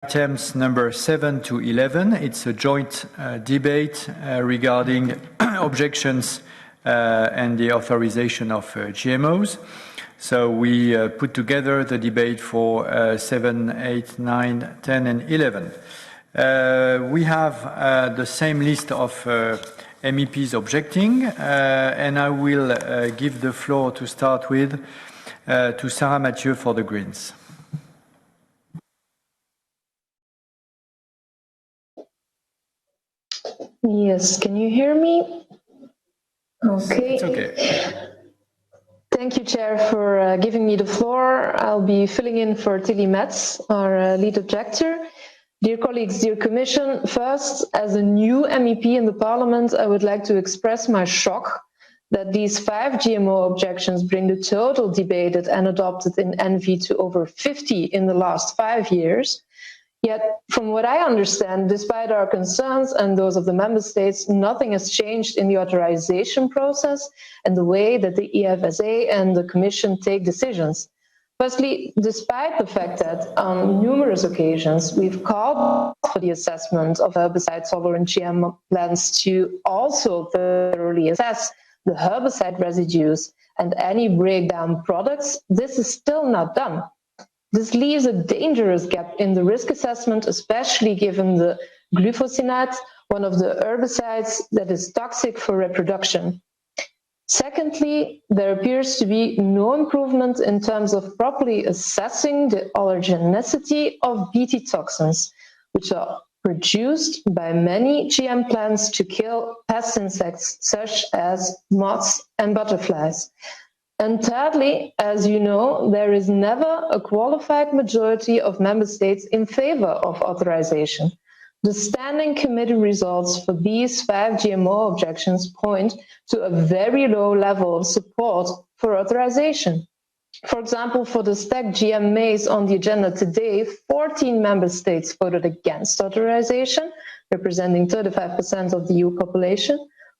items number 7 to 11. It's a joint debate regarding objections and the authorization of GMOs. So we put together the debate for 7, 8, 9, 10 and 11. We have the same list of MEPs objecting, and I will give the floor to start with to Sarah Mathieu for the Greens. Yes, can you hear me? Okay. It's okay. Thank you, Chair, for giving me the floor. I'll be filling in for Tilly Metz, our lead objector. Dear colleagues, dear Commission, first, as a new MEP in the Parliament, I would like to express my shock that these 5 GMO objections bring the total debated and adopted in ENV to over 50 in the last 5 years. Yet, from what I understand, despite our concerns and those of the Member States, nothing has changed in the authorization process and the way that the EFSA and the Commission take decisions. Firstly, despite the fact that on numerous occasions we've called for the assessment of herbicide-tolerant GM plants to also thoroughly assess the herbicide residues and any breakdown products, this is still not done. This leaves a dangerous gap in the risk assessment, especially given the glyphosate, one of the herbicides that is toxic for reproduction. Secondly, there appears to be no improvement in terms of properly assessing the allergenicity of Bt toxins, which are produced by many GM plants to kill pest insects such as moths and butterflies. And thirdly, as you know, there is never a qualified majority of member states in favor of authorization. The standing committee results for these 5 GMO objections point to a very low level of support for authorization. For example, for the stacked GM maize on the agenda today, 14 member states voted against authorization, representing 35% of the EU population.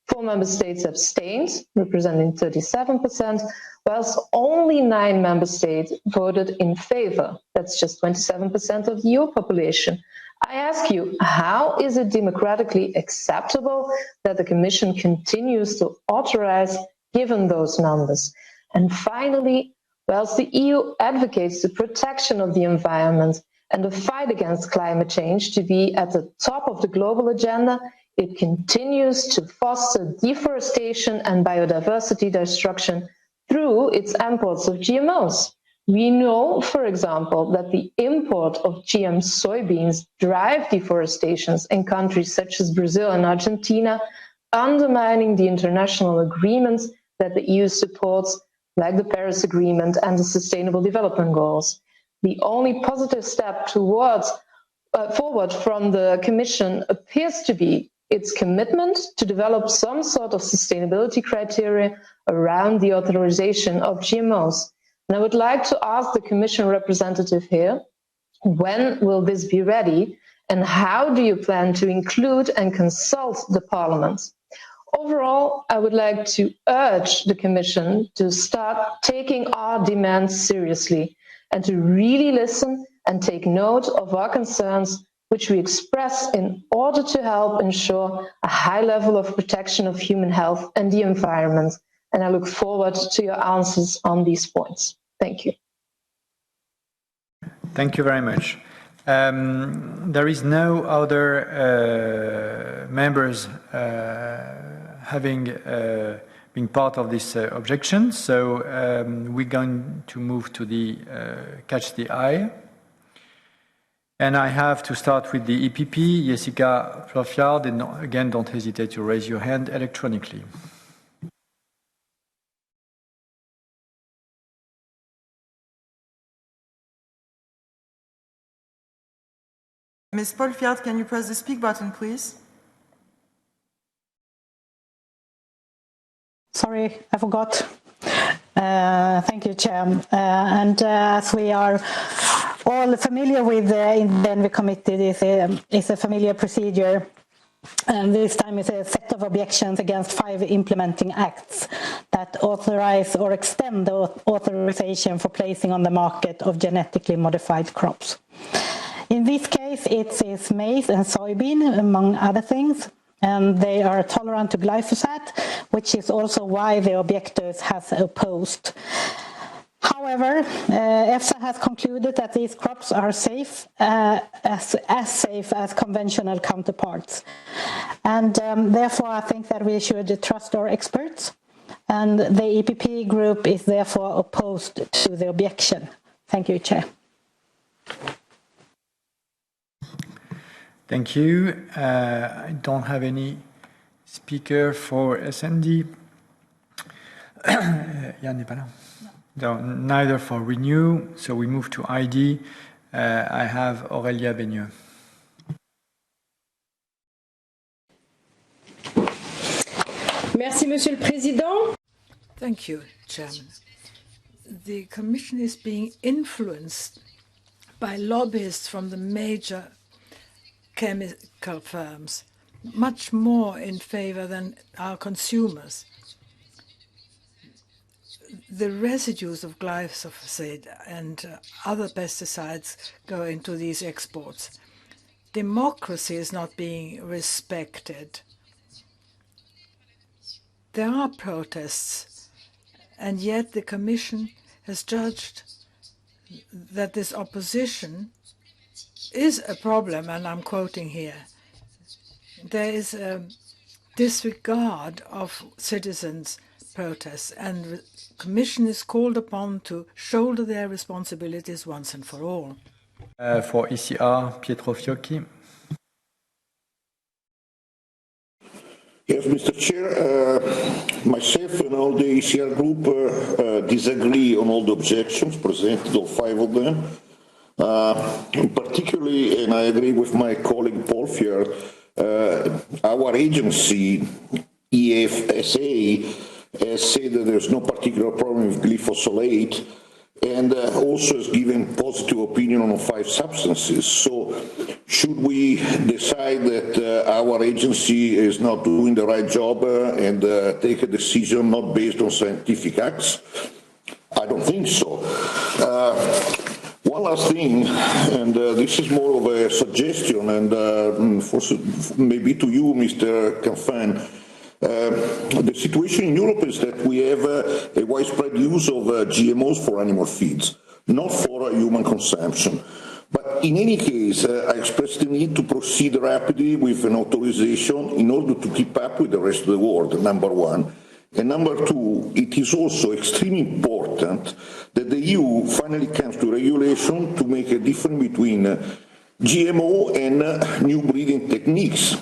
4 member states abstained, representing 37%, whilst only 9 member states voted in favor. That's just 27% of the EU population. I ask you, how is it democratically acceptable that the Commission continues to authorize given those numbers? And finally, whilst the EU advocates the protection of the environment and the fight against climate change to be at the top of the global agenda, it continues to foster deforestation and biodiversity destruction through its imports of GMOs. We know, for example, that the import of GM soybeans drive deforestation in countries such as Brazil and Argentina, undermining the international agreements that the EU supports, like the Paris Agreement and the Sustainable Development Goals. The only positive step forward from the Commission appears to be its commitment to develop some sort of sustainability criteria around the authorization of GMOs. And I would like to ask the Commission representative here, when will this be ready, and how do you plan to include and consult the Parliament? Overall, I would like to urge the Commission to start taking our demands seriously and to really listen and take note of our concerns, which we express in order to help ensure a high level of protection of human health and the environment. And I look forward to your answers on these points. Thank you. Thank you very much. There is no other members having been part of this objection, so we're going to move to the Catch the Eye. And I have to start with the EPP, Jessica Flofjard, and again, don't hesitate to raise your hand electronically. Ms. Polfiard, can you press the speak button, please? Sorry, I forgot. Thank you, Chair. As we are all familiar with in the ENV committee, is a familiar procedure. And this time is a set of objections against 5 implementing acts that authorize or extend the authorization for placing on the market of genetically modified crops. In this case, case, it is maize and soybean, among other things, and they are tolerant to glyphosate, which is also why the objectors have opposed. However, EFSA has concluded that these crops are safe, as safe as conventional counterparts. And therefore, I think that we should trust our experts. And the EPP group is therefore opposed to the objection. Thank you, Chair. Thank you. I don't have any speaker for SND. Yann n'est pas là. No, neither for Renew, so we move to ID. I have Aurélia Beigneux. Merci, Monsieur le Président. Thank you, Chairman. The Commission is being influenced by lobbyists from the major chemical firms, much more in favor than our consumers. The residues of glyphosate and other pesticides go into these exports. Democracy is not being respected. There are protests, and yet the Commission has judged that this opposition is a problem, and I'm quoting here. There is a disregard of citizens' protests, and the Commission is called upon to shoulder their responsibilities once and for all. For ECR, Pietro Fiocchi. Yes, Mr. Chair, myself and all the ECR group disagree on all the objections presented, all 5 of them. Particularly, and I agree with my colleague Paul Fjord, our agency, EFSA, has said that there's no particular problem with glyphosate, and also has given positive opinion on 5 substances. So should we decide that our agency is not doing the right job and take a decision not based on scientific acts? I don't think so. One last thing, and this is more of a suggestion, and maybe to you, Mr. Canfin. The situation in Europe is that we have a widespread use of GMOs for animal feeds, not for human consumption. But in any case, I express the need to proceed rapidly with an authorization in order to keep up with the rest of the world, number one. And number two, it is also extremely important that the EU finally comes to regulation to make a difference between GMO and new breeding techniques.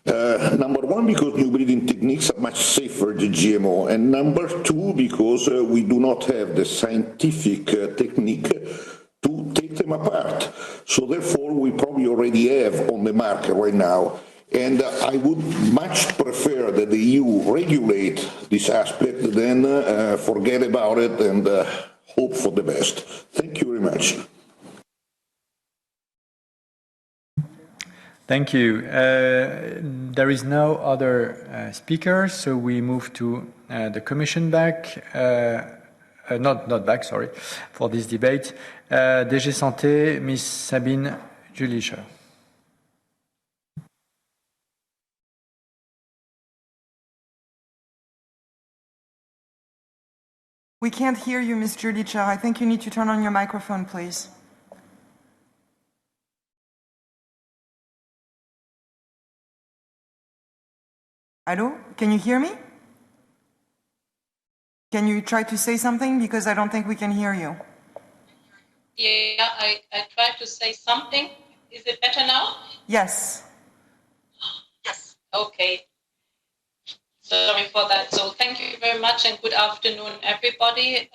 Number one, because new breeding techniques are much safer than GMO, and number two, because we do not have the scientific technique to take them apart. So therefore, we probably already have on the market right now. And I would much prefer that the EU regulate this aspect than forget about it and hope for the best. Thank you very much. Thank you. There is no other speaker, so we move to the Commission back. Not back, sorry, for this debate. DG Santé, Ms. Sabine Jülicher. We can't hear you, Ms. Jülicher. I think you need to turn on your microphone, please. Hello? Can you hear me? Can you try to say something? Because I don't think we can hear you. Yeah, I tried to say something. Is it better now? Yes. Yes. Okay. Sorry for that. So thank you very much and good afternoon, everybody.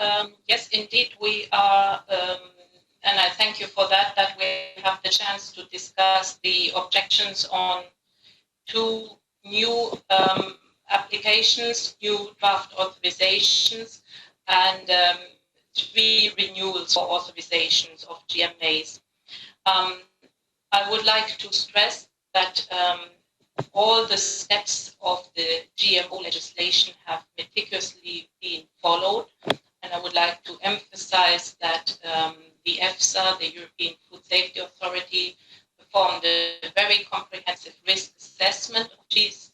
Yes, indeed, we are, and I thank you for that we have the chance to discuss the objections on 2 new applications, new draft authorizations, and 3 renewals for authorizations of GMOs. I would like to stress that all the steps of the GMO legislation have meticulously been followed, and I would like to emphasize that the EFSA, the European Food Safety Authority, performed a very comprehensive risk assessment of these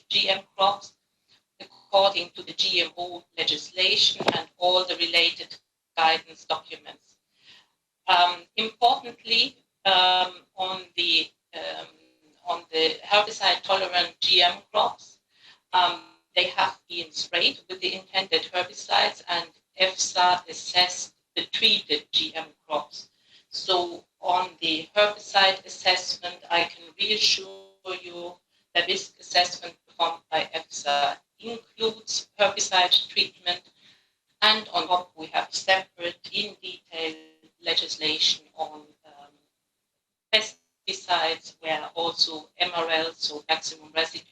GM crops according to the GMO legislation and all the related guidance documents. Importantly, on the herbicide-tolerant GM crops, they have been sprayed with the intended herbicides, and EFSA assessed the treated GM crops. So on the herbicide assessment, I can reassure you the risk assessment performed by EFSA includes herbicide treatment, and on top we have separate in detail legislation on pesticides where also MRLs, so maximum residue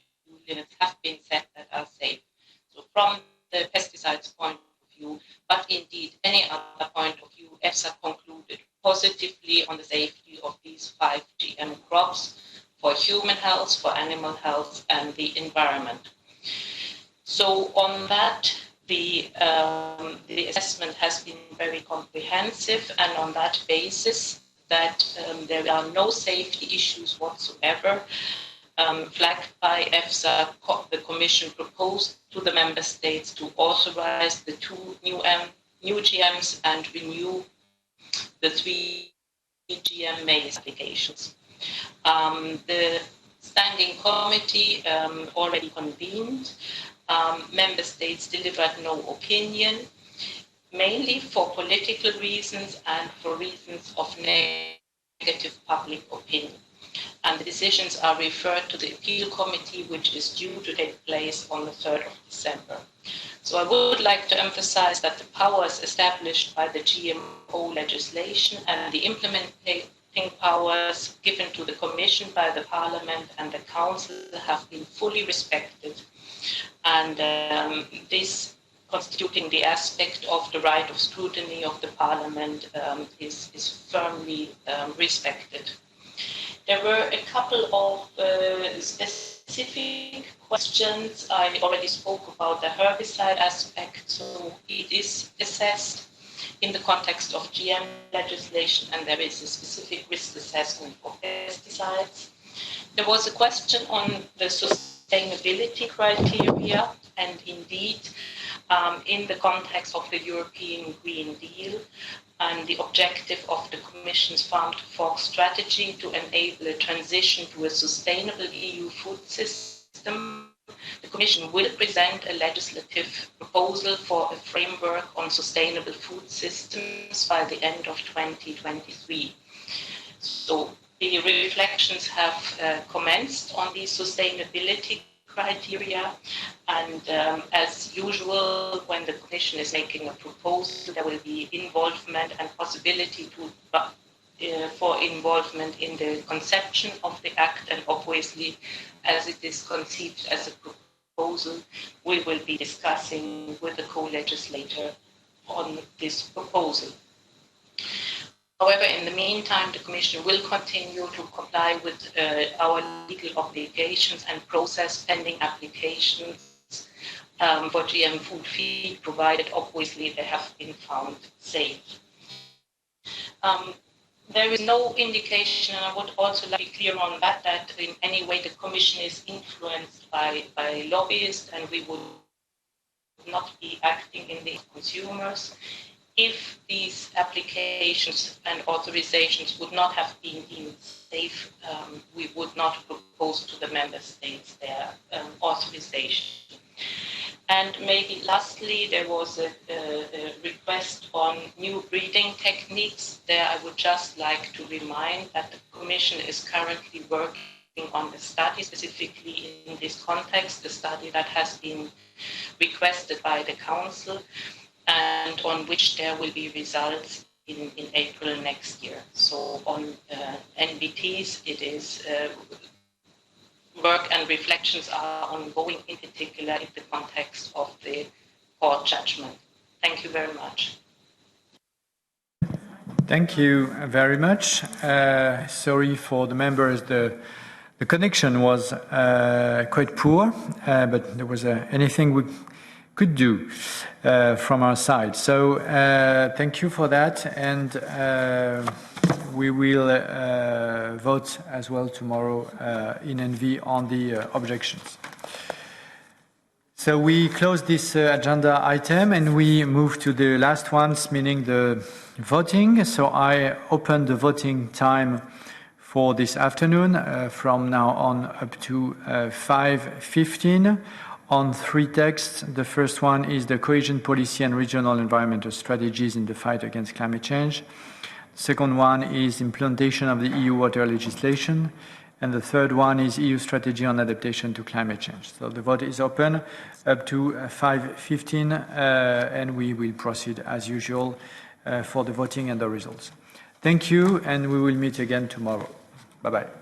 limits, have been set that are safe. So from the pesticides point of view, but indeed any other point of view, EFSA concluded positively on the safety of these 5 GM crops for human health, for animal health, and the environment. So on that, the assessment has been very comprehensive, and on that basis, that there are no safety issues whatsoever flagged by EFSA. The Commission proposed to the Member States to authorize the 2 new GMs and renew the 3 GM maize applications. The Standing Committee already convened. Member States delivered no opinion, mainly for political reasons and for reasons of negative public opinion. And the decisions are referred to the Appeal Committee, which is due to take place on the 3rd of December. So I would like to emphasize that the powers established by the GMO legislation and the implementing powers given to the Commission by the Parliament and the Council have been fully respected. And this constituting the aspect of the right of scrutiny of the Parliament is firmly respected. There were a couple of specific questions. I already spoke about the herbicide aspect, so it is assessed in the context of GM legislation, and there is a specific risk assessment for pesticides. There was a question on the sustainability criteria, and indeed, in the context of the European Green Deal and the objective of the Commission's Farm to Fork strategy to enable a transition to a sustainable EU food system, the Commission will present a legislative proposal for a framework on sustainable food systems by the end of 2023. So the reflections have commenced on these sustainability criteria, and as usual, when the Commission is making a proposal, there will be involvement and possibility for involvement in the conception of the Act, and obviously, as it is conceived as a proposal, we will be discussing with the co-legislator on this proposal. However, in the meantime, the Commission will continue to comply with our legal obligations and process pending applications for GM food feed, provided obviously they have been found safe. There is no indication, and I would also like to be clear on that, that in any way the Commission is influenced by lobbyists, and we would not be acting in the consumers. If these applications and authorizations would not have been deemed safe, we would not propose to the Member States their authorization. And maybe lastly, there was a request on new breeding techniques. There I would just like to remind that the Commission is currently working on a study specifically in this context, a study that has been requested by the Council, and on which there will be results in April next year. So on NBTs, it is work and reflections are ongoing, in particular in the context of the court judgment. Thank you very much. Thank you very much. Sorry for the members, the connection was quite poor, but there was anything we could do from our side. So thank you for that, and we will vote as well tomorrow in ENV on the objections. So we close this agenda item and we move to the last ones, meaning the voting. So I open the voting time for this afternoon from now on up to 5:15 on 3 texts. The first one is the cohesion policy and regional environmental strategies in the fight against climate change. The second one is implementation of the EU water legislation. And the third one is EU strategy on adaptation to climate change. So the vote is open up to 5:15 and we will proceed as usual for the voting and the results. Thank you, and we will meet again tomorrow. Bye-bye.